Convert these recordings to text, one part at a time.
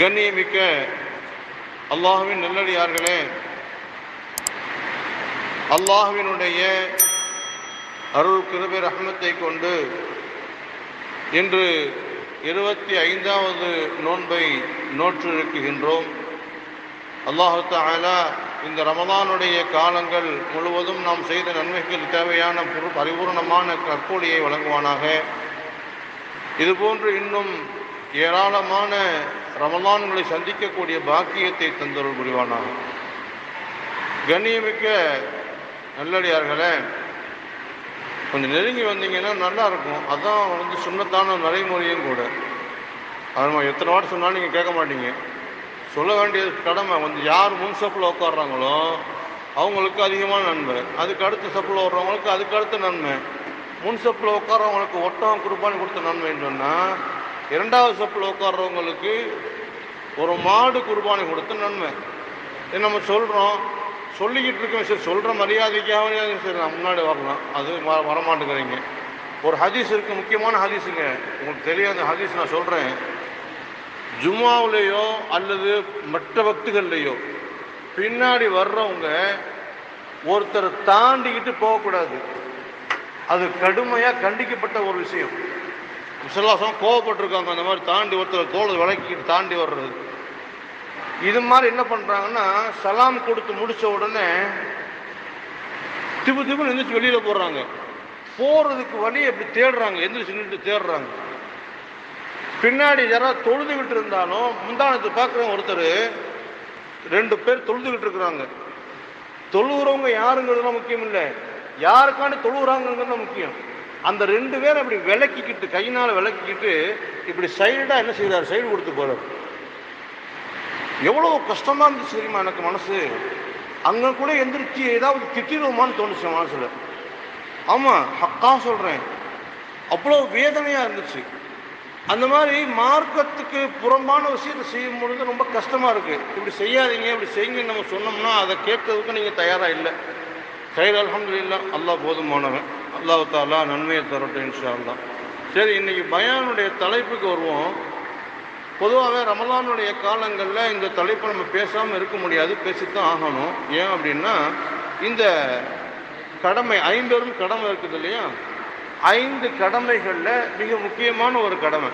கண்ணியமிக்க அல்லாஹ்வின் நல்லடியார்களே, அல்லாஹ்வினுடைய அருள் கிருபை ரஹ்மத்தை கொண்டு இன்று 25வது நோன்பை நோற்றிருக்கின்றோம். அல்லாஹு தஆலா இந்த ரமலானுடைய காலங்கள் முழுவதும் நாம் செய்த நன்மைகள் தேவையான பரிபூர்ணமான கற்கூலியை வழங்குவானாக. இதுபோன்று இன்னும் ஏராளமான ரமலான்களை சந்திக்கக்கூடிய பாக்கியத்தை தந்தருள் புரிவானாக. கண்ணியமிக்க நல்லடியார்களே, கொஞ்சம் நெருங்கி வந்தீங்கன்னா நல்லா இருக்கும். அதான் சுன்னத்தான நடைமுறையும் கூட. அது எத்தனை வாட்டி சொன்னாலும் நீங்கள் கேட்க மாட்டீங்க. சொல்ல வேண்டியது கடமை. யார் முன் சப்பில் உட்காடுறாங்களோ அவங்களுக்கு அதிகமான நன்மை, அதுக்கு அடுத்த சப்பில் வர்றவங்களுக்கு அதுக்கு அடுத்த நன்மை. முன் சப்பில் உட்காரவங்களுக்கு ஒட்டகம் குர்பானி கொடுத்த நன்மைன்னு சொன்னால், இரண்டாவது சப்பில் உட்கார்றவங்களுக்கு ஒரு மாடு குர்பானி கொடுத்த நன்மை. இது நம்ம சொல்கிறோம், சொல்லிக்கிட்டு இருக்கோம். சரி, சொல்கிற மரியாதைக்காக சரி நான் முன்னாடி வரலாம், அது வரமாட்டேங்கிறீங்க. ஒரு ஹதீஸ் இருக்குது, முக்கியமான ஹதீஸுங்க. உங்களுக்கு தெரியாத ஹதீஸ் நான் சொல்கிறேன். ஜும்மாவிலேயோ அல்லது மற்ற வக்துகள்லையோ பின்னாடி வர்றவங்க ஒருத்தர் தாண்டிக்கிட்டு போகக்கூடாது. அது கடுமையாக கண்டிக்கப்பட்ட ஒரு விஷயம். விசலாசம் கோவப்பட்டிருக்காங்க. அந்த மாதிரி தாண்டி ஒருத்தர் தோலை விளக்கிட்டு தாண்டி வர்றது. இது மாதிரி என்ன பண்ணுறாங்கன்னா, சலாம் கொடுத்து முடித்த உடனே திபுன்னு எந்திரிச்சு வெளியில் போடுறாங்க. போகிறதுக்கு வழியை எப்படி தேடுறாங்க, எந்திரிச்சு நின்று தேடுறாங்க. பின்னாடி யாராவது தொழுதுகிட்டு இருந்தாலும் முந்தானத்தை பார்க்குறவங்க ஒருத்தர் 2 பேர் தொழுதுகிட்டு இருக்கிறாங்க. தொழுகிறவங்க யாருங்கிறதுலாம் முக்கியம் இல்லை, யாருக்காண்டி தொழுகிறாங்கிறது தான் முக்கியம். அந்த 2 பேர் அப்படி விளக்கிக்கிட்டு, கையினால் விளக்கிக்கிட்டு இப்படி சைடாக என்ன செய்கிறார், சைடு கொடுத்து போகிறார். எவ்வளோ கஷ்டமாக இருந்துச்சு தெரியுமா எனக்கு மனசு. அங்கே கூட எந்திரிச்சு ஏதாவது திட்டிடுவோமான்னு தோணுச்சு மனசில். ஆமாம், ஹக்கா சொல்கிறேன், அவ்வளோ வேதனையாக இருந்துச்சு. அந்த மாதிரி மார்க்கத்துக்கு புறம்பான விஷயத்தை செய்யும் பொழுது ரொம்ப கஷ்டமாக இருக்குது. இப்படி செய்யாதீங்க, இப்படி செய்யுங்கன்னு நம்ம சொன்னோம்னா அதை கேட்கறதுக்கு நீங்கள் தயாராக இல்லை. கையில் அல்ஹம்துலில்லாஹ், அல்லாஹ் போதுமானவன். அல்லாஹ் தஆலா நன்மையை தரட்டும் இன்ஷா அல்லாஹ். சரி, இன்றைக்கி பயானுடைய தலைப்புக்கு வருவோம். பொதுவாகவே ரமலானுடைய காலங்களில் இந்த தலைப்பை நம்ம பேசாமல் இருக்க முடியாது, பேசித்தான் ஆகணும். ஏன் அப்படின்னா, இந்த கடமை 50 கடமை இருக்குது இல்லையா, 5 கடமைகளில் மிக முக்கியமான ஒரு கடமை.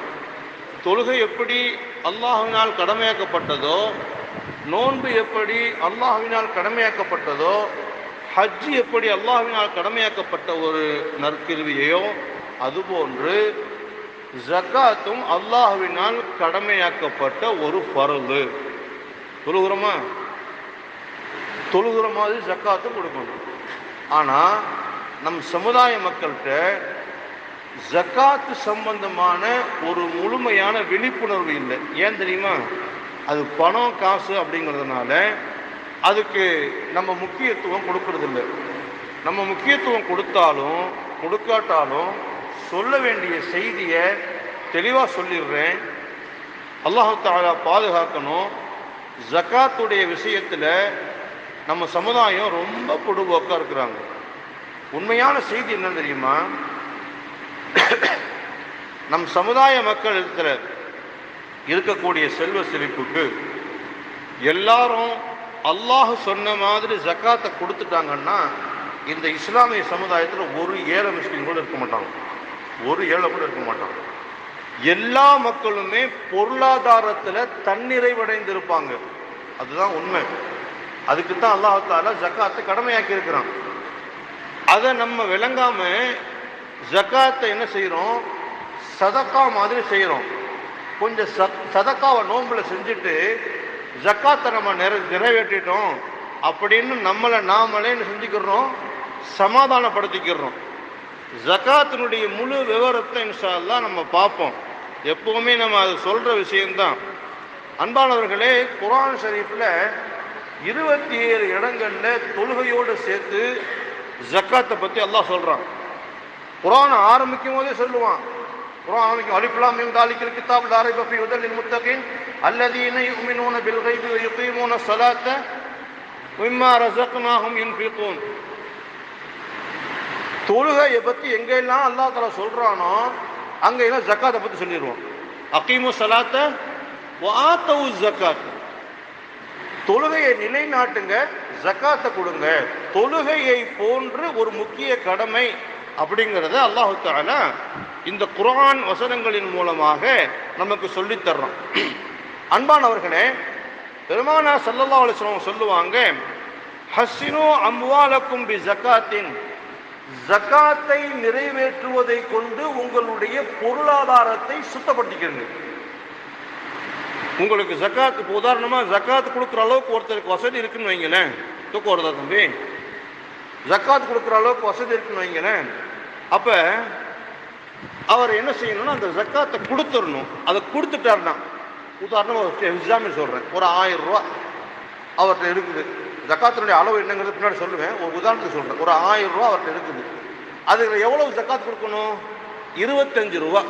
தொழுகை எப்படி அல்லாஹ்வினால் கடமையாக்கப்பட்டதோ, நோன்பு எப்படி அல்லாஹ்வினால் கடமையாக்கப்பட்டதோ, ஹஜ் எப்படி அல்லாஹ்வினால் கடமையாக்கப்பட்ட ஒரு நற்கிருவியோ, அதுபோன்று ஜக்காத்தும் அல்லாஹ்வினால் கடமையாக்கப்பட்ட ஒரு ஃபர்து. தொழுகிற மாதிரி ஜக்காத்தும் கொடுக்கணும். ஆனால் நம் சமுதாய மக்கள்கிட்ட ஜக்காத்து சம்பந்தமான ஒரு முழுமையான விழிப்புணர்வு இல்லை. ஏன் தெரியுமா? அது பணம் காசு அப்படிங்கிறதுனால அதுக்கு நம்ம முக்கியத்துவம் கொடுக்கறதில்லை. நம்ம முக்கியத்துவம் கொடுத்தாலும் கொடுக்காட்டாலும் சொல்ல வேண்டிய செய்தியை தெளிவாக சொல்லிடுறேன். அல்லாஹ் தஆலா பாதுகாக்கணும். ஜக்காத்துடைய விஷயத்தில் நம்ம சமுதாயம் ரொம்ப பொடுபோக்காக இருக்கிறாங்க. உண்மையான செய்தி என்ன தெரியுமா? நம் சமுதாய மக்கள் இருக்கக்கூடிய செல்வ செழிப்புக்கு எல்லாரும் அல்லாஹ் சொன்ன மாதிரி ஜக்காத்தை கொடுத்துட்டாங்கன்னா, இந்த இஸ்லாமிய சமுதாயத்தில் ஒரு ஏழை முஸ்லிம் கூட இருக்க மாட்டாங்க, ஒரு ஏழை கூட இருக்க மாட்டாங்க. எல்லா மக்களுமே பொருளாதாரத்தில் தன்னிறைவடைந்திருப்பாங்க. அதுதான் உண்மை. அதுக்கு தான் அல்லாஹ் தஆலா ஜக்காத்தை கடமையாக்கி இருக்கிறான். அதை நம்ம விளங்காம ஜக்காத்தை என்ன செய்கிறோம், சதக்கா மாதிரி செய்கிறோம். கொஞ்சம் சதக்காவை நோன்புல செஞ்சுட்டு ஜக்காத்தை நம்ம நிறைவேற்றிட்டோம் அப்படின்னு நம்மளை நாமளே செஞ்சுக்கிறோம், சமாதானப்படுத்திக்கிறோம். ஜக்காத்தினுடைய முழு விவரத்தை இன்ஷா அல்லாஹ் நம்ம பார்ப்போம். எப்போவுமே நம்ம அது சொல்கிற விஷயம்தான். அன்பானவர்களே, குர்ஆன் ஷரீஃபில் 27 இடங்களில் தொழுகையோடு சேர்த்து ஜக்காத்தை பற்றி அல்லாஹ் சொல்கிறான். குர்ஆன் ஆரம்பிக்கும் போதே சொல்லுவான். குர்ஆன் ஆரம்பிக்கும், அலிஃப் லாம் மீம் தாலிகல் கிதாபு லா ரைப ஃபீஹி ஹுதல் லில் முத்தகீன் அல்லதீன யுமினூன பில் கைபி வ யுகீமூன ஸலாத்த வ மிம்மா ரஸக்னாஹும் யுன்ஃபிகூன். தொழுகையை பற்றி எங்கெல்லாம் அல்லாஹ் தஆலா சொல்கிறானோ அங்கெல்லாம் ஜக்காத்தை பற்றி சொல்லிடுவோம். அகீமு ஸலாத்த வஆத்தவு ஸகாத், தொழுகையை நிலைநாட்டுங்க, ஜக்காத்தை கொடுங்க. தொழுகையை போன்று ஒரு முக்கிய கடமை அப்படிங்கிறத அல்லாஹ் தஆலா இந்த குர்ஆன் வசனங்களின் மூலமாக நமக்கு சொல்லித் தர்றோம். அன்பானவர்களே, பெருமானார் ஸல்லல்லாஹு அலைஹி வஸல்லம் சொல்லுவாங்க, ஹஸ்ஸினு அம்வாலக்கும் பி ஸகாத்தின், ஜக்காத்தை நிறைவேற்றுவதை கொண்டு உங்களுடைய பொருளாதாரத்தை சுத்தப்படுத்திக்கிறீங்க. உங்களுக்கு ஜக்காத், இப்போ உதாரணமாக ஜக்காத் கொடுக்குற அளவுக்கு ஒருத்தருக்கு வசதி இருக்குன்னு வைங்களேன், தூக்கம் வருதா தம்பி? ஜக்காத் கொடுக்குற அளவுக்கு வசதி இருக்குன்னு வைங்களேன், அப்போ அவர் என்ன செய்யணும்னா அந்த ஜக்காத்தை கொடுத்துடணும். அதை கொடுத்துட்டாருன்னா, உதாரணமாக ஒரு எக்ஸாம்பிள் சொல்கிறேன், ஒரு 1000 ரூபா அவர்கிட்ட இருக்குது. ஜக்காத்தினுடைய அளவு என்னங்கிறது பின்னாடி சொல்லுவேன், ஒரு உதாரணத்துக்கு சொல்கிறேன். ஒரு 1000 ரூபா அவர்கிட்ட இருக்குது. அதுக்கு எவ்வளவு ஜக்காத் கொடுக்கணும்? 25 ரூபா,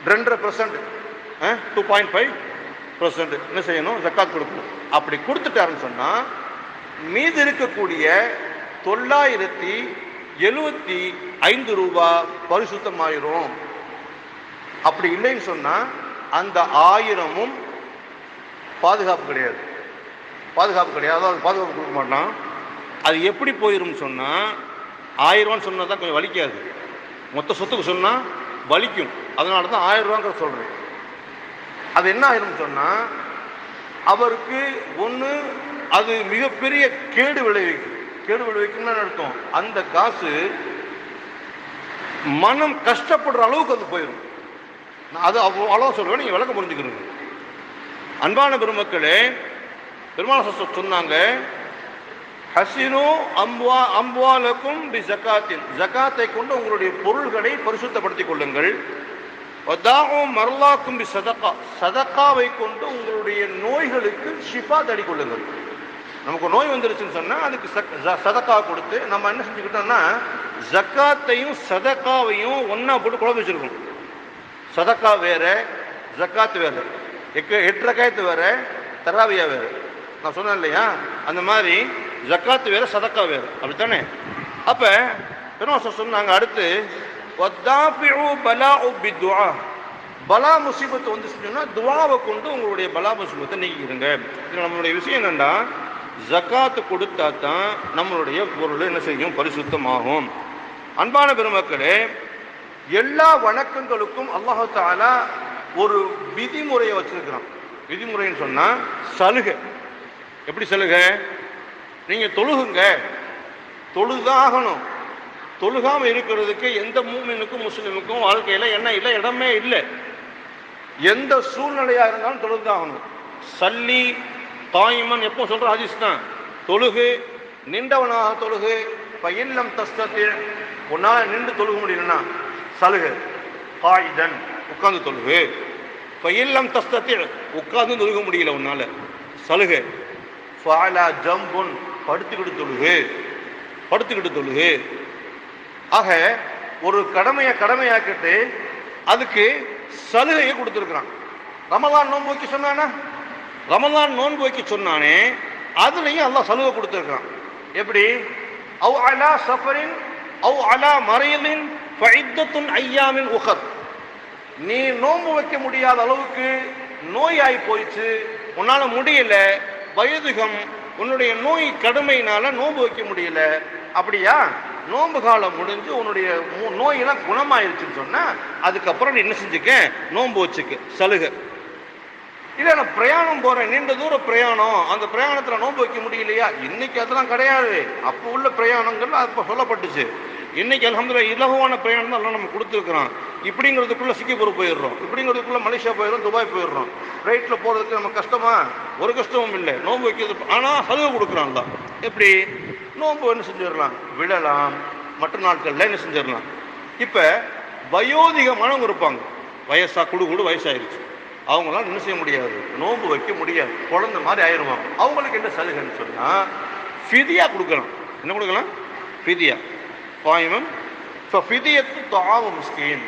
2.5%, 2.5% என்ன செய்யணும்? ஜக்காத் கொடுக்கணும். அப்படி கொடுத்துட்டாருன்னு சொன்னால் மீது இருக்கக்கூடிய 975 ரூபா பரிசுத்தமாயிரும். அப்படி இல்லைன்னு சொன்னால் அந்த 1000ம் பாதுகாப்பு கிடையாது, பாதுகாப்பு கிடையாது. அதாவது பாதுகாப்பு கொடுக்க மாட்டான். அது எப்படி போயிரும் சொன்னால், 1000 ரூபான்னு சொன்னால் தான் கொஞ்சம் வலிக்காது, மொத்த சொத்துக்கு சொன்னால் வலிக்கும். அதனால தான் 1000 ரூபாங்கிற சொல்கிறேன். அது என்ன ஆயிரும் சொன்னால், அவருக்கு ஒன்று அது மிகப்பெரிய கேடு விளைவிக்கும். கேடு விளைவிக்கும்னு அர்த்தம், அந்த காசு மனம் கஷ்டப்படுற அளவுக்கு அது போயிடும். அது அவ்வளோ சொல்லுவேன், நீங்கள் விளக்கம் புரிஞ்சுக்கிறீங்க. அன்பான பெருமக்களே, பெருமாள் சொன்னாங்க, ஹசினு அம்வாலக்கும் பி ஸகாத்தின், ஜக்காத்தை கொண்டு உங்களுடைய பொருள்களை பரிசுத்தப்படுத்திக் கொள்ளுங்கள். வதாஉ மர்லாக்கும் பி ஸதகா, ஸதகாவை கொண்டு உங்களுடைய நோய்களுக்கு ஷிஃபா தேடிக்கொள்ளுங்கள். நமக்கு நோய் வந்துருச்சுன்னு சொன்னால் அதுக்கு சதக்கா கொடுத்து நம்ம என்ன செஞ்சுக்கிட்டோம்னா, ஜக்காத்தையும் சதக்காவையும் ஒன்றா போட்டு குழம்பு வச்சுருக்கோம். சதக்கா வேற, ஜக்காத்து வேற, 8 ரக்காயத்து வேற, தராவியா வேற. நான் சொன்னேன் இல்லையா, அந்த மாதிரி ஜக்காத்து வேற, சதக்கா வேற, அப்படித்தானே? அப்போ பெருமாள் சொன்னாங்க, அடுத்து பலா முசீபத்தை வந்து செஞ்சோம்னா துவாவை கொண்டு உங்களுடைய பலா முசீபத்தை நீக்கிடுங்க. இதில் நம்மளுடைய விஷயம் என்னென்னா, ஜக்காத்து கொடுத்தா தான் நம்மளுடைய பொருள் என்ன செய்யும்? பரிசுத்தமாகும். அன்பான பெருமக்களே, எல்லா வணக்கங்களுக்கும் அல்லாஹ் தஆலா ஒரு விதிமுறையை வச்சிருக்கிறான். விதிமுறைன்னு சொன்னால் சலுகை. எப்படி சலுகை? நீங்கள் தொழுகுங்க, தொழுதான் ஆகணும். தொழுகாமல் இருக்கிறதுக்கு எந்த மூமினுக்கும் முஸ்லிமுக்கும் வாழ்க்கையில் என்ன இல்லை, இடமே இல்லை. எந்த சூழ்நிலையாக இருந்தாலும் தொழுதான் ஆகணும். சல்லி தாயிமன் எப்போ சொல்கிற ஹதீஸ் தான். தொழுகு, நின்றவனாக தொழுகு. பயில்லம் தஸ்தத்தில், உன்னால் நின்று தொழுக முடியலன்னா சலுகை. காயிதன், உட்கார்ந்து தொழுகு. பயில்லம் தஸ்தத்தில், உட்கார்ந்து தொழுக முடியல உன்னால, சலுகை. ஃபாலா ஜம்புன், படுத்துக்கிட்டு தொழுகு, படுத்துக்கிட்டு தொழுகு. ஆக ஒரு கடமையாக்கிட்டு அதுக்கு சலுகையை கொடுத்துருக்குறான். ரமலான் நோன்பு வைக்க சொன்னானா, ரமலான் நோன்பு வைக்க சொன்னானே, அதுலேயும் அல்லாஹ் சலுகை கொடுத்துருக்கான். எப்படி? அவ் அலா சஃபரின் அவ் அலா மரீலின் ஃபஇத்தத்துன் ஐயாமின் உஹர். நீ நோன்பு வைக்க முடியாத அளவுக்கு நோயாகி போயிடுச்சு, உன்னால் முடியல, வயதுகம், உன்னுடைய நோய் கடுமையினால நோன்பு வைக்க முடியல, அப்படியா? நோன்பு காலம் முடிஞ்சு உன்னுடைய நோயெல்லாம் குணமாயிருச்சுன்னு சொன்னால் அதுக்கப்புறம் நீ என்ன செஞ்சுக்க? நோன்பு வச்சுக்க, சலுகை. இல்லை நான் பிரயாணம் போகிறேன், நீண்ட தூர பிரயாணம், அந்த பிரயாணத்தில் நோன்பு வைக்க முடியலையா? இன்னைக்கு அதெல்லாம் கிடையாது. அப்போ உள்ள பிரயாணங்கள் அப்போ சொல்லப்பட்டுச்சு. இன்னைக்கு அல்ஹம்துலில்லாஹ் இலகுவான பிரயாணம் தான் எல்லாம் நம்ம கொடுத்துருக்குறோம். இப்படிங்கிறதுக்குள்ளே சிங்கப்பூர் போயிடுறோம், இப்படிங்கிறதுக்குள்ளே மலேசியா போயிடுறோம், துபாய் போயிடுறோம். ஃப்ளைட்டில் போகிறதுக்கு நம்ம கஷ்டமா? ஒரு கஷ்டமும் இல்லை. நோன்பு வைக்கிறது ஆனால் சலுகை கொடுக்குறான் தான். எப்படி? நோன்பு என்ன செஞ்சிடலாம், விழலாம், மற்ற நாட்களில் என்ன செஞ்சிடலாம். இப்போ வயோதிகமானவங்க இருப்பாங்க, குடு வயசாயிருச்சு, அவங்களாம் என்ன செய்ய முடியாது, நோன்பு வைக்க முடியாது, குழந்தை மாதிரி ஆயிடுவாங்க. அவங்களுக்கு என்ன சலுகைன்னு சொன்னால் ஃபிதியா கொடுக்கலாம். என்ன கொடுக்கலாம்? ஃபிதியா. பாயமம் ஃபிதியத்து தாவ முஸ்கின்,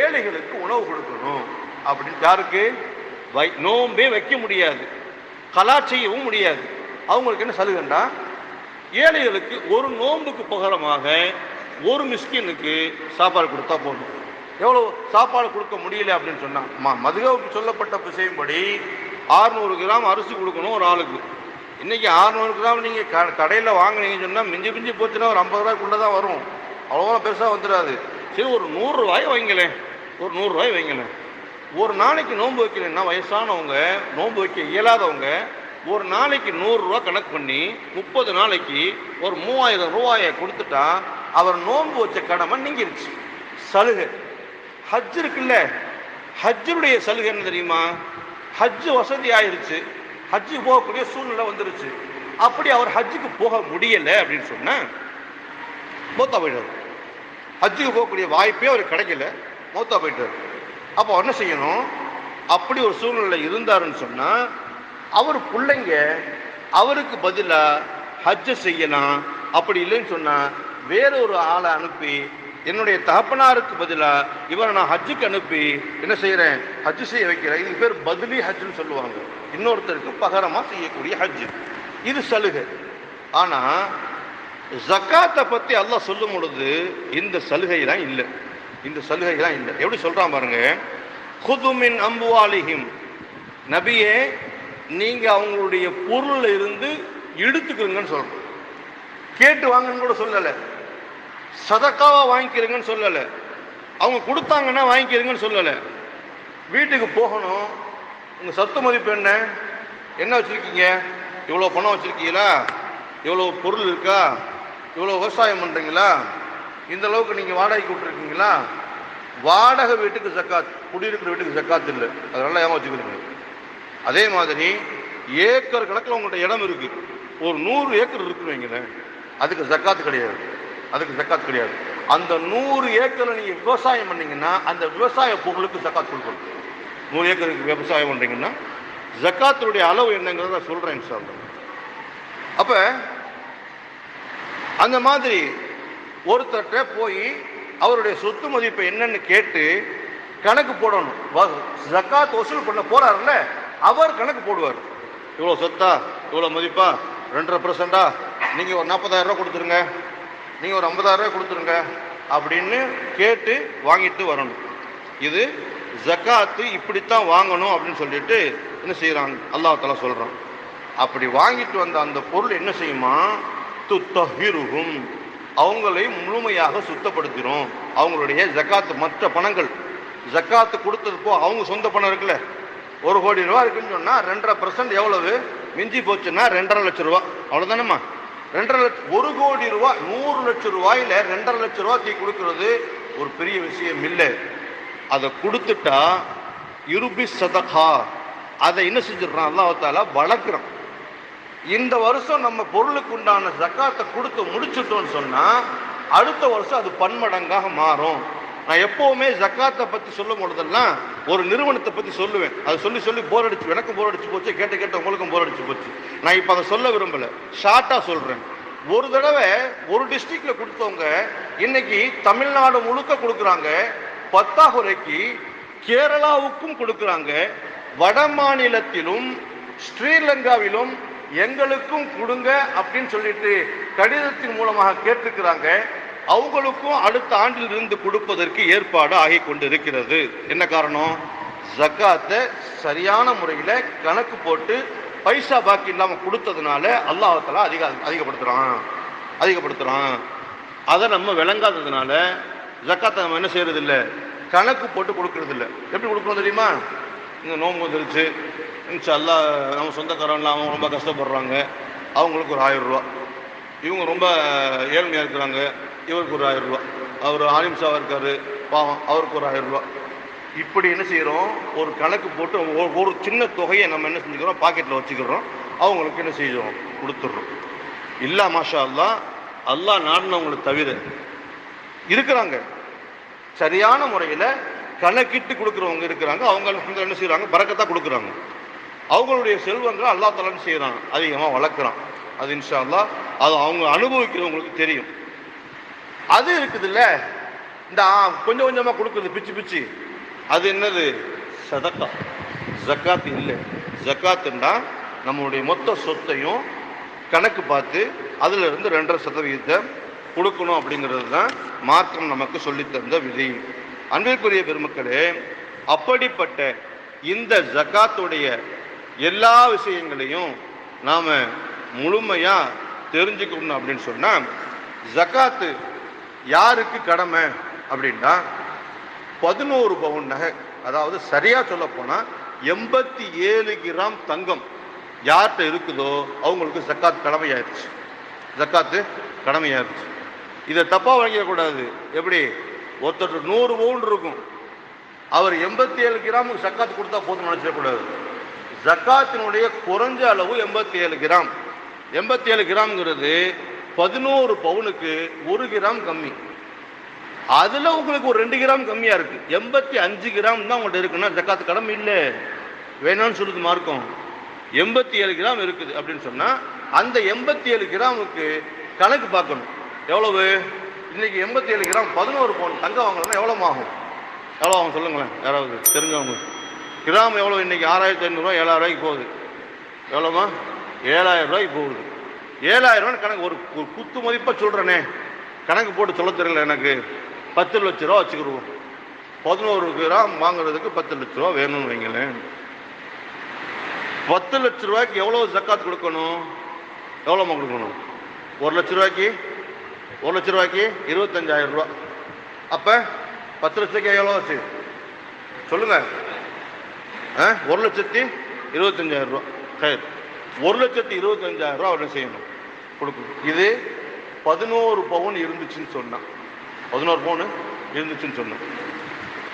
ஏழைகளுக்கு உணவு கொடுக்கணும் அப்படின்னு. யாருக்கு? நோன்பே வைக்க முடியாது, கலா செய்யவும் முடியாது. அவங்களுக்கு என்ன சலுகைண்டா, ஏழைகளுக்கு ஒரு நோன்புக்கு பகரமாக ஒரு மிஸ்கினுக்கு சாப்பாடு கொடுத்தா போதும். எவ்வளோ சாப்பாடு கொடுக்க முடியல அப்படின்னு சொன்னான். மதுகவுக்கு சொல்லப்பட்ட விஷயம்படி 600 கிராம் அரிசி கொடுக்கணும் ஒரு ஆளுக்கு. இன்றைக்கி 600 கிராம் நீங்கள் கடையில் வாங்கினீங்கன்னு சொன்னால் மிஞ்சி மிஞ்சி போச்சுன்னா ஒரு 50 ரூபாய்க்குள்ளே தான் வரும், அவ்வளோவா பெருசாக வந்துடாது. சரி, ஒரு 100 ரூபாய் வைங்களேன், ஒரு 100 ரூபாய் வைங்களேன். ஒரு நாளைக்கு நோன்பு வைக்கலன்னா வயசானவங்க, நோன்பு வைக்க இயலாதவங்க ஒரு நாளைக்கு 100 ரூபா கணக்கு பண்ணி 30 நாளைக்கு ஒரு 3000 ரூபாயை கொடுத்துட்டா அவர் நோன்பு வச்ச கடமை நீங்கிருச்சு. சலுகை ஹஜ் இருக்குல்ல, ஹஜ்ஜுடைய சலுகை என்ன தெரியுமா? ஹஜ்ஜு வசதி ஆயிருச்சு, ஹஜ்ஜு போகக்கூடிய சூழ்நிலை வந்துருச்சு. அப்படி அவர் ஹஜ்ஜுக்கு போக முடியலை அப்படின்னு சொன்னா மூத்தா போயிட்டார். ஹஜ்ஜுக்கு போகக்கூடிய வாய்ப்பே அவருக்கு கிடைக்கல, மூத்தா போயிட்டார். அப்போ என்ன செய்யணும்? அப்படி ஒரு சூழ்நிலை இருந்தாருன்னு சொன்னா அவர் பிள்ளைங்க அவருக்கு பதிலாக ஹஜ்ஜை செய்யலாம். அப்படி இல்லைன்னு சொன்னா வேறொரு ஆளை அனுப்பி என்னுடைய தகப்பனாருக்கு பதிலாக இவரை நான் ஹஜ்ஜுக்கு அனுப்பி என்ன செய்கிறேன்? ஹஜ்ஜு செய்ய வைக்கிறேன். இதுக்கு பேர் பதிலி ஹஜ்ஜுன்னு சொல்லுவாங்க. இன்னொருத்தருக்கு பகரமாக செய்யக்கூடிய ஹஜ்ஜு, இது சலுகை. ஆனால் ஜக்காத்தை பற்றி அல்லாஹ் சொல்லும் பொழுது இந்த சலுகையெல்லாம் இல்லை, இந்த சலுகைலாம் இல்லை. எப்படி சொல்கிறான் பாருங்க, குதுமின் அம்புவாலிஹிம், நபியே நீங்கள் அவங்களுடைய பொருளில் இருந்து எடுத்துக்கிறீங்கன்னு சொல்கிறோம். கேட்டு வாங்கன்னு கூட சொல்லலை, சதக்காவாக வாங்கிக்கிறீங்கன்னு சொல்லலை, அவங்க கொடுத்தாங்கன்னா வாங்கிக்கிறீங்கன்னு சொல்லலை. வீட்டுக்கு போகணும், உங்கள் சொத்து மதிப்பு என்ன, என்ன வச்சுருக்கீங்க, இவ்வளோ பணம் வச்சுருக்கீங்களா, இவ்வளோ பொருள் இருக்கா, இவ்வளோ விவசாயம் பண்ணுறீங்களா, இந்த அளவுக்கு நீங்கள் வாடகைக்கு விட்டுருக்கீங்களா? வாடகை வீட்டுக்கு ஜக்காத், குடியிருக்கிற வீட்டுக்கு ஜக்காத் இல்லை, அதனால ஏமா வச்சுக்கிறீங்க. அதே மாதிரி ஏக்கர் கணக்கில் உங்கள்கிட்ட இடம் இருக்குது, ஒரு 100 ஏக்கர் இருக்குன்னு வைங்களேன், அதுக்கு ஜக்காத்து கிடையாது, அதுக்கு ஜக்காத் கிடையாது. அந்த 100 ஏக்கரில் நீங்கள் விவசாயம் பண்ணீங்கன்னா அந்த விவசாய பொருளுக்கு ஜக்காத் கொடுக்கணும். 100 ஏக்கருக்கு விவசாயம் பண்ணுறீங்கன்னா ஜக்காத்துடைய அளவு என்னங்கிறத நான் சொல்கிறேன் இன்ஷா அல்லாஹ். அப்போ அந்த மாதிரி ஒருத்தர்கிட்ட போய் அவருடைய சொத்து மதிப்பை என்னன்னு கேட்டு கணக்கு போடணும். ஜக்காத் வசூல் பண்ண போறாருல்ல, அவர் கணக்கு போடுவார். இவ்வளோ சொத்தா, இவ்வளோ மதிப்பா, 2.5%, நீங்கள் ஒரு 40,000 ரூபா கொடுத்துருங்க, நீங்கள் ஒரு 50,000 ரூபாய் கொடுத்துருங்க அப்படின்னு கேட்டு வாங்கிட்டு வரணும். இது ஜக்காத்து இப்படித்தான் வாங்கணும் அப்படின்னு சொல்லிட்டு என்ன செய்கிறாங்க, அல்லாஹ் தஆலா சொல்கிறான். அப்படி வாங்கிட்டு வந்த அந்த பொருள் என்ன செய்யுமா, துத்தஹிருஹும், அவங்களை முழுமையாக சுத்தப்படுத்திடும். அவங்களுடைய ஜக்காத்து மற்ற பணங்கள், ஜக்காத்து கொடுத்தது போ அவங்க சொந்த பணம் இருக்குல்ல, 1 கோடி ரூபா இருக்குன்னு சொன்னால் 2.5% எவ்வளவு மிஞ்சி போச்சுன்னா 2.5 லட்சம் ரூபா, அவ்வளோதானம்மா. 2.5 லட்சம், 1 கோடி ரூபா 100 லட்சம் ரூபாயில் 2.5 லட்சம் ரூபாய்க்கு கொடுக்கறது ஒரு பெரிய விஷயம் இல்லை. அதை கொடுத்துட்டா இருபி சதகா, அதை என்ன செஞ்சிடறான் அல்லாஹ் தஆலா வளர்க்குறான். இந்த வருஷம் நம்ம பொருளுக்கு உண்டான ஜக்காத்தை கொடுத்து முடிச்சுட்டோம்னு சொன்னால் அடுத்த வருஷம் அது பன்மடங்காக மாறும். நான் எப்போவுமே ஜக்காத்தை பற்றி சொல்லும் பொழுதெல்லாம் ஒரு நிறுவனத்தை பற்றி சொல்லுவேன். அதை சொல்லி சொல்லி போர் அடிச்சு, எனக்கும் போர் அடிச்சு போச்சு, கேட்ட கேட்ட உங்களுக்கும் போர் அடிச்சு போச்சு. நான் இப்போ அதை சொல்ல விரும்பலை, ஷார்ட்டாக சொல்கிறேன். ஒரு தடவை ஒரு டிஸ்ட்ரிக்டில் கொடுத்தவங்க இன்னைக்கு தமிழ்நாடு முழுக்க கொடுக்குறாங்க, பத்தாகுறைக்கு கேரளாவுக்கும் கொடுக்குறாங்க, வட மாநிலத்திலும் ஸ்ரீலங்காவிலும் எங்களுக்கும் கொடுங்க அப்படின்னு சொல்லிட்டு கடிதத்தின் மூலமாக கேட்டிருக்கிறாங்க. அவங்களுக்கும் அடுத்த ஆண்டில் இருந்து கொடுப்பதற்கு ஏற்பாடு ஆகி கொண்டு இருக்கிறது. என்ன காரணம்? ஜக்காத்தை சரியான முறையில் கணக்கு போட்டு பைசா பாக்கி இல்லாமல் கொடுத்ததுனால அல்லாஹ் தஆலா அதிகப்படுத்துறான். அதை நம்ம விளங்காததுனால ஜக்காத்தை நம்ம என்ன செய்யறது இல்லை, கணக்கு போட்டு கொடுக்கறது இல்லை. எப்படி கொடுக்கணும் தெரியுமா? இந்த நோன்பு வந்துருச்சு, இன்ஷா அல்லாஹ் நம்ம சொந்தக்காரன்லாம் அவங்க ரொம்ப கஷ்டப்படுறாங்க, அவங்களுக்கு ஒரு 1000 ரூபா, இவங்க ரொம்ப ஏழ்மையாக இருக்கிறாங்க, இவருக்கு ஒரு 1000 ரூபா, அவர் ஆலிம்சாவாக இருக்கார் பாவம், அவருக்கு ஒரு 1000 ரூபா. இப்படி என்ன செய்கிறோம், ஒரு கணக்கு போட்டு ஒரு சின்ன தொகையை நம்ம என்ன செஞ்சுக்கிறோம், பாக்கெட்டில் வச்சுக்கிறோம், அவங்களுக்கு என்ன செய்கிறோம், கொடுத்துட்றோம். இல்லை மாஷா அல்லாஹ், அல்லாஹ் நாடினவங்களை தவிர இருக்கிறாங்க, சரியான முறையில் கணக்கிட்டு கொடுக்குறவங்க இருக்கிறாங்க. அவங்க என்ன செய்கிறாங்க, பரக்கத்தாக கொடுக்குறாங்க. அவங்களுடைய செல்வங்களை அல்லாஹ் தஆலா செய்கிறான், அதிகமாக வளர்க்குறான். அது இன்ஷா அல்லாஹ் அது அவங்க அனுபவிக்கிறவங்களுக்கு தெரியும். அது இருக்குது இல்லை, இந்த கொஞ்சம் கொஞ்சமாக கொடுக்குறது பிச்சு பிச்சு, அது என்னது, சதக்கா, ஜக்காத்து இல்லை. ஜக்காத்துன்னா நம்மளுடைய மொத்த சொத்தையும் கணக்கு பார்த்து அதில் இருந்து 2.5% கொடுக்கணும் அப்படிங்கிறது தான் மார்க்கம் நமக்கு சொல்லித்தந்த விதி. அன்பிற்குரிய பெருமக்களே, அப்படிப்பட்ட இந்த ஜக்காத்துடைய எல்லா விஷயங்களையும் நாம முழுமையா தெரிஞ்சுக்கணும் அப்படின்னு சொன்னா, ஜக்காத்து யாருக்கு கடமை அப்படின்னா 11 பவுன் நகை, அதாவது சரியா சொல்ல போனா 87 கிராம் தங்கம் யார்கிட்ட இருக்குதோ அவங்களுக்கு ஜக்காத் கடமையாயிருச்சு. ஜக்காத்து கடமையாயிருச்சு. இதை தப்பா வாங்கிடக்கூடாது. எப்படி? ஒருத்தர் 100 பவுன் இருக்கும், அவர் 87 கிராமுக்கு ஜக்காத்து கொடுத்தா போதும் நினைச்சிடக்கூடாது. ஜக்காத்தினுடைய குறைஞ்ச அளவு 87 கிராம். 87 கிராம்ங்கிறது 11 பவுனுக்கு 1 கிராம் கம்மி. அதுல உங்களுக்கு ஒரு 2 கிராம் கம்மியா இருக்கு. 85 கிராம் தான் உங்கள்கிட்ட இருக்குன்னா ஜக்காத்து கடமை இல்லை, வேணாம்னு சொல்லுது மார்க்கம். 87 கிராம் இருக்குது அப்படின்னு சொன்னா அந்த 87 கிராமுக்கு கணக்கு பார்க்கணும். எவ்வளவு? இன்னைக்கு 87 கிராம் 11 பவுன் தங்கம் வாங்கணும்னா எவ்வளவு ஆகும்? எவ்வளோ ஆகும் சொல்லுங்களேன், யாராவது தெரிஞ்சவங்க. கிராம் எவ்வளோ இன்னைக்கு? 6500 ரூபா, 7000 ரூபாய்க்கு போகுது. எவ்வளோமா? 7000 ரூபாய்க்கு போகுது. 7000 ரூபான்னு கணக்கு ஒரு குத்து மதிப்பாக சொல்கிறேனே, கணக்கு போட்டு சொல்ல தெரியல எனக்கு. 10 லட்ச ரூபா வச்சுக்கிடுவோம். 11 கிராம் வாங்குறதுக்கு 10 லட்ச ரூபா வேணும்னு வைங்களேன். 10 லட்ச ரூபாய்க்கு எவ்வளோ ஜக்காத் கொடுக்கணும்? எவ்வளோமா கொடுக்கணும்? 1 லட்ச ரூபாய்க்கு 25,000 ரூபா. அப்போ 10 லட்சத்துக்கு எவ்வளோ ஆச்சு சொல்லுங்க? 1,25,000 ரூபா. 1,25,000 ரூபா அவரை செய்யணும், கொடுக்கணும். இது 11 பவுன் இருந்துச்சுன்னு சொன்னான். 11 பவுன் இருந்துச்சுன்னு சொன்னேன்.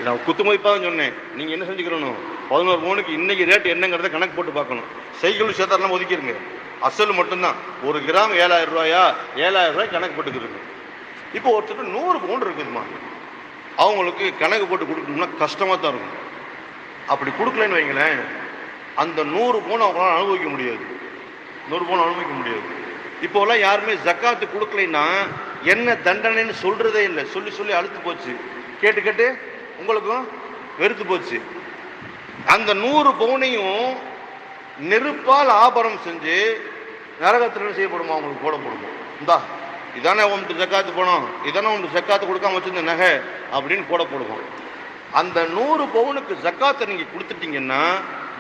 நான் குத்து மதிப்பாக சொன்னேன். நீங்கள் என்ன செஞ்சுக்கிறணும்? 11 பவுனுக்கு இன்னைக்கு ரேட் என்னங்கிறத கணக்கு போட்டு பார்க்கணும். சைக்கிள் சேதாரெல்லாம் ஒதுக்கிடுங்க, அசல் மட்டும்தான். 1 கிராம் 7,000 ரூபாயா? 7,000 ரூபாய் கணக்கு போட்டுக்கிறதுங்க. இப்போ ஒருத்தர் 100 பவுன் இருக்குதுமா, அவங்களுக்கு கணக்கு போட்டு கொடுக்கணும்னா கஷ்டமாக தான் இருக்கும். அப்படி கொடுக்கலன்னு வைங்களேன், அந்த 100 பவுன் அவங்களால அனுபவிக்க முடியாது. 100 பவுன் அனுபவிக்க முடியாது. இப்போலாம் யாருமே ஜக்காத்து கொடுக்கலைன்னா என்ன தண்டனைன்னு சொல்றதே இல்லை. சொல்லி சொல்லி அழுத்து போச்சு, கேட்டு கேட்டு உங்களுக்கும் வெறுத்து போச்சு. அந்த 100 பவுனையும் நெருப்பால் ஆபரணம் செஞ்சு நரகத்தில் செய்யப்படுமா? அவங்களுக்கு போடப்படுமா? இந்தா இதானே உனக்கு ஜக்காத்து போனோம், இதானே உனக்கு ஜக்காத்து கொடுக்காம வச்சிருந்த நகை அப்படின்னு போடப்படுவோம். அந்த 100 பவுனுக்கு ஜக்காத்தை நீங்க கொடுத்துட்டீங்கன்னா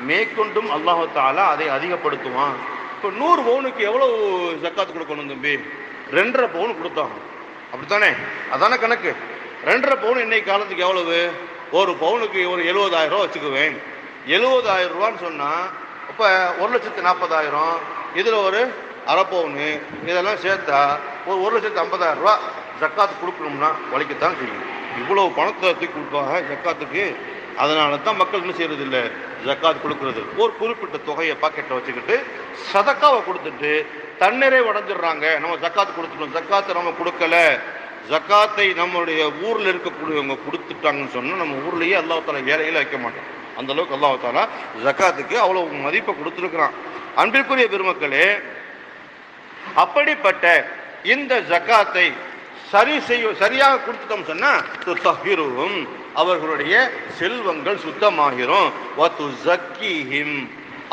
மேற்கொண்டும் அல்லாஹ் தஆலா அதை அதிகப்படுத்துவான். இப்போ 100 பவுனுக்கு எவ்வளவு ஜக்காத்து கொடுக்கணும் தம்பி? 2.5 பவுன் கொடுத்தாங்க, அப்படித்தானே? அதானே கணக்கு. 2.5 பவுன் இன்னைக்கு காலத்துக்கு எவ்வளவு? ஒரு பவுனுக்கு ஒரு 70,000 ரூபா வச்சுக்குவேன். 70,000 ரூபான்னு சொன்னா அப்போ 1,40,000. இதுல ஒரு அரை பவுனு, இதெல்லாம் சேர்த்தா ஒரு 1,50,000 ரூபா ஜக்காத்து கொடுக்கணும்னா வலிக்கத்தான் செய்யும். இவ்வளவு பணத்தை தூக்கி கொடுப்பாங்க ஜக்காத்துக்கு. அதனால தான் மக்கள் என்ன செய்யறது இல்லை, ஜக்காத் கொடுக்கறது. ஒரு குறிப்பிட்ட தொகையை பாக்கெட்டை வச்சுக்கிட்டு சதக்காவை கொடுத்துட்டு தன்னிறை அடைஞ்சிடுறாங்க. நம்ம ஜக்காத்து கொடுத்துட்டோம், ஜக்காத்தை நம்ம கொடுக்கல, ஜக்காத்தை நம்மளுடைய ஊர்ல இருக்கக்கூடியவங்க கொடுத்துட்டாங்கன்னு சொன்னா நம்ம ஊர்லயே அல்லாஹ் தஆலா ஏழையில வைக்க மாட்டோம். அந்த அளவுக்கு அல்லாஹ் தஆலா ஜக்காத்துக்கு அவ்வளவு மதிப்பை கொடுத்துருக்கிறான். அன்பிற்குரிய பெருமக்களே, அப்படிப்பட்ட இந்த ஜக்காத்தை சரியாக கொடுத்துட்டோம் சொன்னா துத்தஹிருஹும், அவர்களுடைய செல்வங்கள் சுத்தமாகிரும். வதுஸக்கீஹிம்,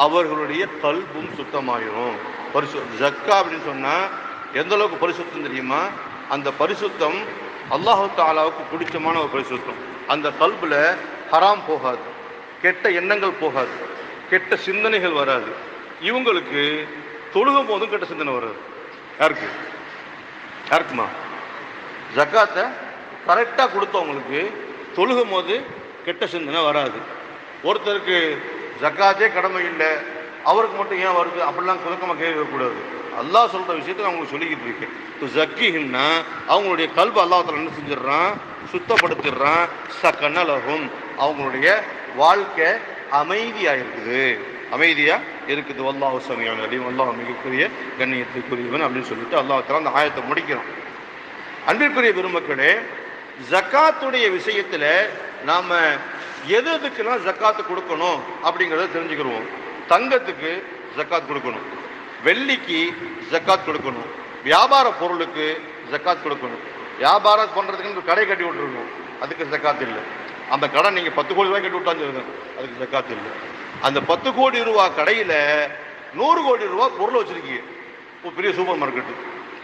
அவர்களுடைய கல்பும் சுத்தமாகிரும். ஜக்கா அப்படின்னு சொன்னா எந்த அளவுக்கு பரிசுத்தம் தெரியுமா? அந்த பரிசுத்தம் அல்லாஹ் தஆலாவுக்கு பிடிச்சமான ஒரு பரிசுத்தம். அந்த கல்புல ஹராம் போகாது, கெட்ட எண்ணங்கள் போகாது, கெட்ட சிந்தனைகள் வராது. இவங்களுக்கு தொழுகும் போதும் கெட்ட சிந்தனை வராது. யாருக்கு? யாருக்குமா? ஜக்காத்தை கரெக்டாக கொடுத்தவங்களுக்கு தொழுகும் போது கெட்ட சிந்தனை வராது. ஒருத்தருக்கு ஜக்காத்தே கடமை இல்லை, அவருக்கு மட்டும் ஏன் வருது அப்படிலாம் சுருக்கமாக கேட்கக்கூடாது. அல்லாஹ் சொல்கிற விஷயத்தை அவங்களுக்கு சொல்லிக்கிட்டு இருக்கு. இப்போ ஜக்கிஹின்னா அவங்களுடைய கல்வி அல்லாஹ் தஆலா என்ன செஞ்சிடறான்? சுத்தப்படுத்திடுறான். சகனலஹும், அவங்களுடைய வாழ்க்கை அமைதியாக இருக்குது, அமைதியாக இருக்குது. வல்லாஹு ஸமீஉன் அலீம், அல்லாஹ் மிகப்பெரிய கண்ணியத்துக்குரியவன் அப்படின்னு சொல்லிட்டு அல்லாஹ் தஆலா அந்த ஆயத்தை முடிக்கிறோம். அன்பிற்குரிய பெருமக்களே, ஜக்காத்துடைய விஷயத்துல நாம எதுக்கெல்லாம் ஜக்காத்து கொடுக்கணும் அப்படிங்கிறத தெரிஞ்சுக்கிறோம். தங்கத்துக்கு ஜக்காத் கொடுக்கணும், வெள்ளிக்கு ஜக்காத் கொடுக்கணும், வியாபார பொருளுக்கு ஜக்காத் கொடுக்கணும். வியாபாரம் பண்றதுக்கு கடை கட்டி விட்டுருக்கணும், அதுக்கு ஜக்காத் இல்லை. அந்த கடை நீங்க 10 கோடி ரூபாய் கட்டி விட்டாங்க, அதுக்கு ஜக்காத் இல்லை. அந்த 10 கோடி ரூபாய் கடையில 100 கோடி ரூபாய் பொருள் வச்சிருக்கீங்க, ஒரு பெரிய சூப்பர் மார்க்கெட்டு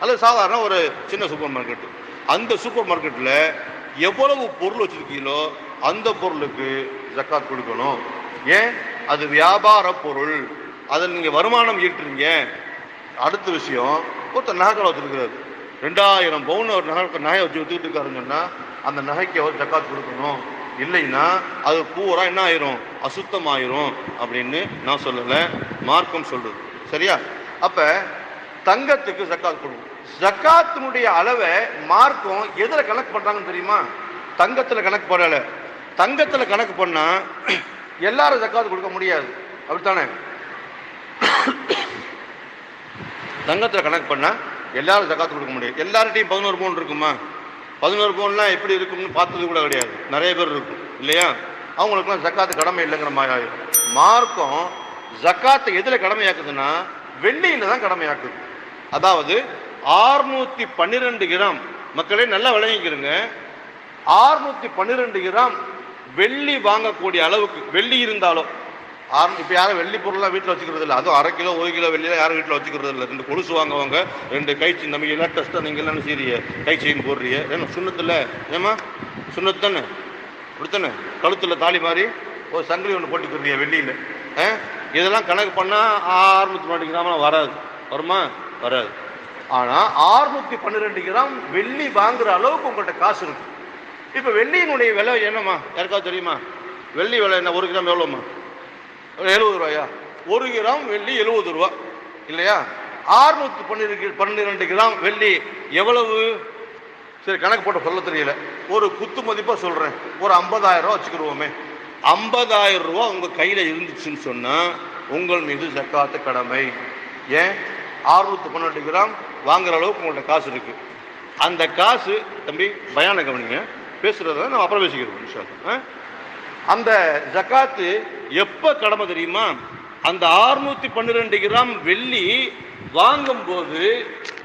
அல்லது சாதாரண ஒரு சின்ன சூப்பர் மார்க்கெட்டு. அந்த சூப்பர் மார்க்கெட்டில் எவ்வளவு பொருள் வச்சிருக்கீங்களோ அந்த பொருளுக்கு ஜக்காத் கொடுக்கணும். ஏன்? அது வியாபார பொருள், அதில் நீங்க வருமானம் ஈட்டுறீங்க. அடுத்த விஷயம், ஒருத்தர் நகை வச்சிருக்கிறாரு, 2000 பவுன் ஒரு நகை வச்சு வித்துக்கிட்டு இருக்காருன்னு சொன்னா அந்த நகைக்கு அவர் ஜக்காத் கொடுக்கணும். இல்லைன்னா அது பூரா என்ன ஆயிரும்? அசுத்தமாயிரும் அப்படின்னு நான் சொல்லலை, மார்க்கம் சொல்றது. சரியா? அப்ப தங்கத்துக்கு ஜக்காத் கொடுக்கணும். ஜக்காத்தினுடைய அளவை மார்க்கம் எதுல கணக்கு பண்றாங்கன்னு தெரியுமா? தங்கத்துல கணக்கு பண்ணல. தங்கத்துல கணக்கு பண்ணா எல்லாரும் ஜக்காத் கொடுக்க முடியாது, அப்படித்தானே? தங்கத்துல கணக்கு பண்ணா எல்லாரும் ஜக்காத் கொடுக்க முடியாது. எல்லார்ட்டையும் 11 பவுன் இருக்குமா? 11 பவுன்லாம் எப்படி இருக்கும்னு பார்த்தது கூட கிடையாது, நிறைய பேர் இருக்கும் இல்லையா? அவங்களுக்குலாம் ஜக்காத்து கடமை இல்லைங்கிற மாதிரி ஆயிடும். மார்க்கம் ஜக்காத்தை எதுல கடமையாக்குதுன்னா வெள்ளியில தான் கடமையாக்குது. அதாவது 612 கிராம், மக்களே நல்லா விளங்கிக்கிறங்க, 612 கிராம் வெள்ளி வாங்கக்கூடிய அளவுக்கு வெள்ளி இருந்தாலும், இப்போ யாரும் வெள்ளி பொருள்லாம் வீட்டில் வச்சுக்கிறது இல்லை. அதுவும் 1/2 கிலோ 1 கிலோ வெள்ளியெல்லாம் யாரும் வீட்டில் வச்சுக்கிறது இல்லை. 2 கொலுசு வாங்குவாங்க, 2 கைச்சி. நம்ம எல்லாம் டெஸ்ட்டாக நீங்கள் எல்லாம் சீரிய கை செயின் போடுறீங்க, ஏன்னா சுண்ணத்தில், ஏமா சுண்ணத்து தானே, அப்படித்தானே? கழுத்தில் தாலி மாதிரி ஒரு சங்கிலி ஒன்று போட்டுக்கிறீங்க வெள்ளியில். இதெல்லாம் கணக்கு பண்ணால் 612 கிராம்லாம் வராது. வருமா? வராது. ஆனால் 612 கிராம் வெள்ளி வாங்குற அளவுக்கு உங்கள்கிட்ட காசு இருக்கு. இப்போ வெள்ளியினுடைய விலை என்னம்மா யாருக்காவது தெரியுமா? வெள்ளி விலை என்ன? 1 கிராம் எவ்வளோம்மா? 70 ரூபாயா? 1 கிராம் வெள்ளி 70 ரூபா இல்லையா? 612 கிராம் வெள்ளி எவ்வளவு? சரி, கணக்கு போட்ட சொல்ல தெரியல, ஒரு குத்து மதிப்பாக சொல்கிறேன், ஒரு 50,000 ரூபா வச்சுக்கிடுவோமே. 50,000 ரூபா உங்கள் கையில் இருந்துச்சுன்னு சொன்னால் உங்கள் மீது ஜக்காத்து கடமை. ஏன்? 612 கிராம் வாங்குற அளவுக்கு உங்கள்கிட்ட காசு இருக்கு. அந்த காசு, தம்பி பயான கவனிங்க, பேசுறத நம்ம அப்புறம் பேசிக்கிறோம். அந்த ஜக்காத்து எப்ப கடமை தெரியுமா? அந்த 612 கிராம் வெள்ளி வாங்கும் போது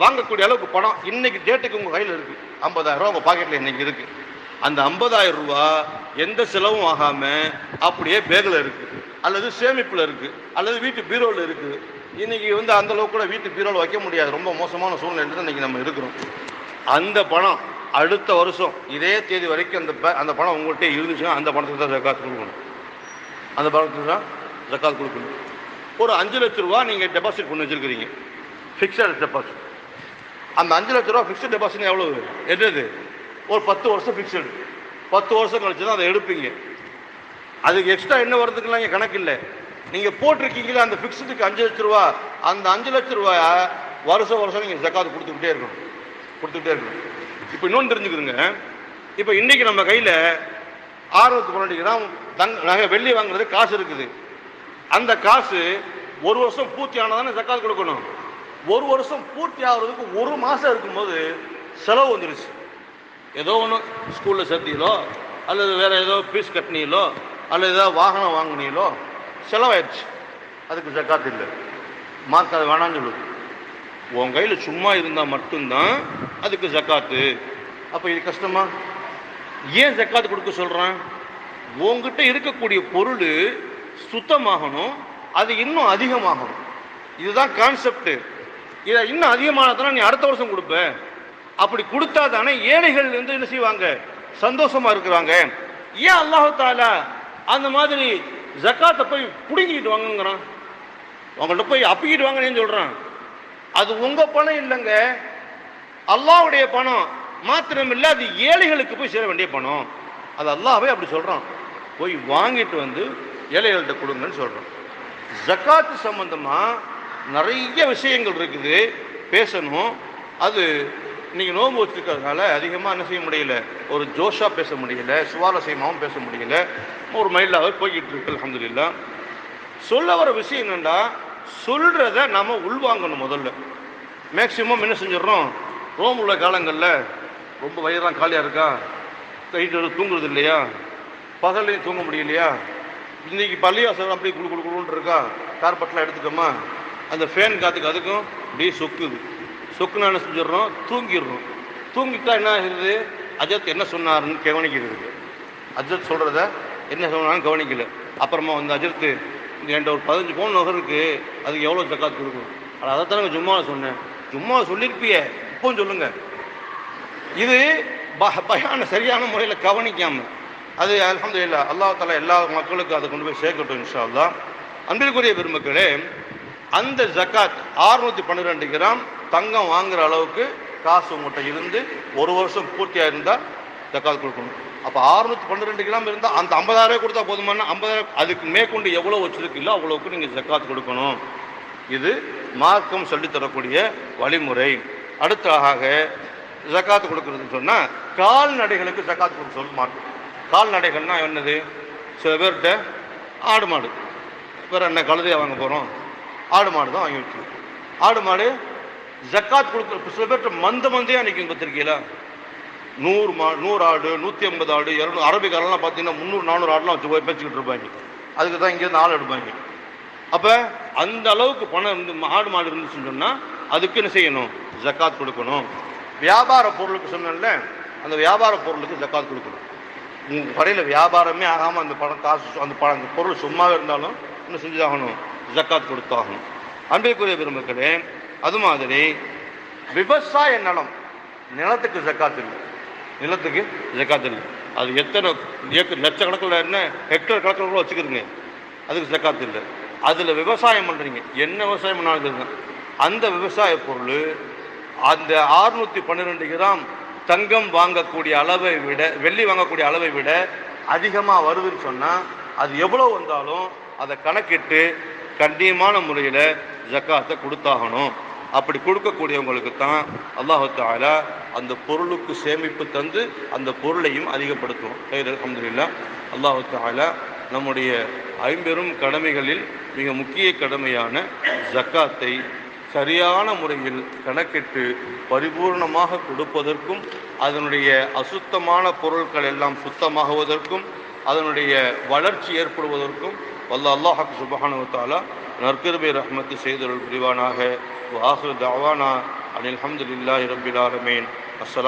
வாங்கக்கூடிய அளவுக்கு பணம் இன்னைக்கு டேட்டுக்கு உங்க கையில் இருக்கு. 50,000 ரூபா உங்க பாக்கெட்ல இன்னைக்கு இருக்கு. அந்த 50,000 ரூபா எந்த செலவும் ஆகாம அப்படியே பேக்ல இருக்கு, அல்லது சேமிப்புல இருக்கு, அல்லது வீட்டு பீரோல இருக்கு. இன்னைக்கு அந்த அளவுக்கு கூட வீட்டு பீரோல வைக்க முடியாது, ரொம்ப மோசமான சூழ்நிலை இன்னைக்கு நம்ம இருக்கிறோம். அந்த பணம் அடுத்த வருஷம் இதே தேதி வரைக்கும் அந்த பணம் உங்கள்கிட்ட இருந்துச்சுன்னா அந்த பணத்துக்கு தான் ஜக்காத் கொடுக்கணும். அந்த பணத்துக்கு தான் ஜக்காத் கொடுக்கணும். ஒரு 5 லட்ச ரூபா நீங்கள் டெபாசிட் பண்ணி வச்சிருக்கிறீங்க, ஃபிக்ஸட் டெபாசிட். அந்த 5 லட்ச ரூபா ஃபிக்ஸட் டெபாசிட் எவ்வளவு? என்னது? ஒரு 10 வருஷம் ஃபிக்ஸடு. 10 வருஷம் கழிச்சு தான் அதை எடுப்பீங்க. அதுக்கு எக்ஸ்ட்ரா என்ன வரதுக்குலாம் இங்கே கணக்கு இல்லை. நீங்கள் போட்டிருக்கீங்களா அந்த ஃபிக்ஸடுக்கு 5 லட்ச ரூபா, அந்த 5 லட்ச ரூபாய் வருஷம் நீங்கள் ஜக்காத் கொடுத்துக்கிட்டே இருக்கணும். இப்போ இன்னொன்று தெரிஞ்சுக்கிறோங்க, இப்போ இன்னைக்கு நம்ம கையில் 612 கிராம் நகை வெள்ளி வாங்குறது காசு இருக்குது. அந்த காசு ஒரு வருஷம் பூர்த்தி ஆனதானே ஜக்காத் கொடுக்கணும். ஒரு வருஷம் பூர்த்தி ஆகிறதுக்கு 1 மாதம் இருக்கும்போது செலவு வந்துருச்சு. ஏதோ ஒன்று ஸ்கூலில் சேர்த்தீங்களோ, அல்லது வேற ஏதோ ஃபீஸ் கட்டினீங்களோ, அல்லது ஏதாவது வாகனம் வாங்கினீங்களோ, செலவாயிடுச்சு. அதுக்கு ஜக்காத் இல்லை, மார்க் அதை வேணான்னு சொல்லுது. உன் கையில் சும்மா இருந்தால் மட்டும்தான் அதுக்கு ஜக்காத்து. அப்போ இது கஷ்டமா? ஏன் ஜக்காத்து கொடுக்க சொல்கிறான்? உங்ககிட்ட இருக்கக்கூடிய பொருள் சுத்தமாகணும், அது இன்னும் அதிகமாகணும். இதுதான் கான்செப்ட். இதை இன்னும் அதிகமானதுனா நீ அடுத்த வருஷம் கொடுப்ப. அப்படி கொடுத்தா தானே ஏழைகள் என்ன செய்வாங்க? சந்தோஷமா இருக்கிறாங்க. ஏன் அல்லாஹ் தஆலா அந்த மாதிரி ஜக்காத்தை போய் புடுங்கிட்டு வாங்குங்கிறான்? அவங்கள்ட்ட போய் அப்பிக்கிட்டு வாங்கன்னு சொல்றான். அது உங்க பணம் இல்லைங்க, அல்லாஹ்வுடைய பணம். மாத்திரம் இல்லை, அது ஏழைகளுக்கு போய் சேர வேண்டிய பணம். அது அல்லாஹ்வே அப்படி சொல்றான், போய் வாங்கிட்டு ஏழைகள்கிட்ட கொடுங்கன்னு சொல்றான். ஜக்காத்து சம்பந்தமா நிறைய விஷயங்கள் இருக்குது, பேசணும். அது இன்னைக்கு நோன்பு வச்சிருக்கிறதுனால அதிகமாக என்ன செய்ய முடியல, ஒரு ஜோஷா பேச முடியல, சுவாரஸ்யமாகவும் பேச முடியல, ஒரு மைலாக போய்கிட்டு இருக்கு. அல்ஹம்துலில்லாஹ். சொல்ல வர விஷயம் என்னென்னா, சொல்றத நம்ம உள்வாங்கணும். முதல்ல மேக்சிமம் என்ன செஞ்சிடறோம், ரோம் உள்ள காலங்களில் ரொம்ப வயிறுலாம் காலியாக இருக்கா, கைட்டு தூங்குறது இல்லையா, பகல்லையும் தூங்க முடியலையா, இன்னைக்கு பள்ளிவாசல் அப்படி குழு குழு குழுன்னு இருக்கா, கார்பெட்லாம் எடுத்துட்டோமா, அந்த ஃபேன் காற்றுக்கு அதுக்கும் அப்படியே சொக்குன்னு என்ன செஞ்சிடறோம், தூங்கிடுறோம். தூங்கிட்டா என்ன ஆகுது, அஜத் என்ன சொன்னாருன்னு கவனிக்கிறது. அஜத் சொல்கிறத என்ன சொன்னாலும் கவனிக்கல. அப்புறமா அஜத்து என்கிட்ட ஒரு 15 பவுன் நகை இருக்குது, அதுக்கு எவ்வளோ ஜக்காத் கொடுக்கும்? ஆனால் அதைத்தான் ஜும்மாவை சொன்னேன். ஜும்மாவை சொல்லியிருப்பியே, இப்போவும் சொல்லுங்க. இது பயான சரியான முறையில் கவனிக்காமல் அது அல்ஹம்துலில்லாஹ் அல்லாஹ் தஆலா எல்லா மக்களுக்கும் அதை கொண்டு போய் சேர்க்கட்டும் இன்ஷா அல்லாஹ். அன்பிற்குரிய பெருமக்களே, அந்த ஜக்காத் 612 கிராம் தங்கம் வாங்குற அளவுக்கு காசு உங்கள்கிட்ட இருந்து ஒரு வருஷம் பூர்த்தியாக இருந்தால் ஜக்காத் கொடுக்கணும். அப்போ 612 கிராம் இருந்தால் அந்த 50,000 கொடுத்தா போதுமான 50,000 அதுக்கு மேற்கொண்டு எவ்வளோ வச்சிருக்கீங்களோ அவ்வளோக்கு நீங்கள் ஜக்காத் கொடுக்கணும். இது மார்க்கம் சொல்லித்தரக்கூடிய வழிமுறை. அடுத்ததாக ஜக்காத்து கொடுக்குறதுன்னு சொன்னால் கால்நடைகளுக்கு ஜக்காத் கொடுக்க சொல்ல மாட்டோம். கால்நடைகள்னா என்னது? சில பேர்கிட்ட ஆடு மாடு, வேறு என்ன கழுதையாக வாங்க போகிறோம், ஆடு மாடு தான் வாங்கி வச்சுருக்கோம். ஆடு மாடு ஜக்காத் கொடுக்குற சில பேர்கிட்ட மந்தையாக நிற்கும் பார்த்துருக்கீங்களா? 100 ஆடு, 150 ஆடு, 200 அரபிக்காரெல்லாம் பார்த்தீங்கன்னா 300-400 ஆடுலாம் வச்சு போய் பேச்சுக்கிட்டு இருப்பாங்க. அதுக்கு தான் இங்கேருந்து ஆள் எடுப்பாங்க. அப்போ அந்த அளவுக்கு பணம் இருந்து ஆடு மாடு இருந்துச்சுன்னு சொன்னால் அதுக்கு என்ன செய்யணும்? ஜக்காத் கொடுக்கணும். வியாபார பொருளுக்கு சொன்னேன்ல, அந்த வியாபார பொருளுக்கு ஜக்காத் கொடுக்கணும். உங்கள் கடையில் வியாபாரமே ஆகாமல் அந்த பணம் காசு அந்த பொருள் சும்மாவே இருந்தாலும் இன்னும் செஞ்சாகணும், ஜக்காத் கொடுத்தாகணும். அன்பிற்குரிய பெருமக்களே, அது மாதிரி விவசாய நிலத்துக்கு ஜக்காத் இல்லை. நிலத்துக்கு ஜக்காத் இல்லை. அது எத்தனை லட்சக்கணக்கில் என்ன ஹெக்டர் கணக்கில் கூட வச்சுக்கிறீங்க, அதுக்கு ஜக்காத் இல்லை. அதில் விவசாயம் பண்ணுறீங்க, என்ன விவசாயம் பண்ணாலும் அந்த விவசாய பொருள் அந்த 612 கிராம் தங்கம் வாங்கக்கூடிய அளவை விட, வெள்ளி வாங்கக்கூடிய அளவை விட அதிகமாக வருதுன்னு சொன்னால் அது எவ்வளோ வந்தாலும் அதை கணக்கிட்டு கண்ணியமான முறையில் ஜக்காத்தை கொடுத்தாகணும். அப்படி கொடுக்கக்கூடியவங்களுக்கு தான் அல்லாஹ் தஆலா அந்த பொருளுக்கு சேமிப்பு தந்து அந்த பொருளையும் அதிகப்படுத்தும். அல்ஹம்துலில்லாஹ். அல்லாஹ் தஆலா நம்முடைய 50 கடமைகளில் மிக முக்கிய கடமையான ஜக்காத்தை சரியான முறையில் கணக்கிட்டு பரிபூர்ணமாக கொடுப்பதற்கும், அதனுடைய அசுத்தமான பொருட்கள் எல்லாம் சுத்தமாகுவதற்கும், அதனுடைய வளர்ச்சி ஏற்படுவதற்கும் அல்லாஹ் சுப்ஹானஹு வ தஆலா நற்கிருபை ரஹ்மத்து செய்தருள் புரிவானாக. வ ஆகிரு தஅவானா அனில் ஹம்துலில்லாஹி ரப்பில் ஆலமீன். அஸ்ஸலாம்.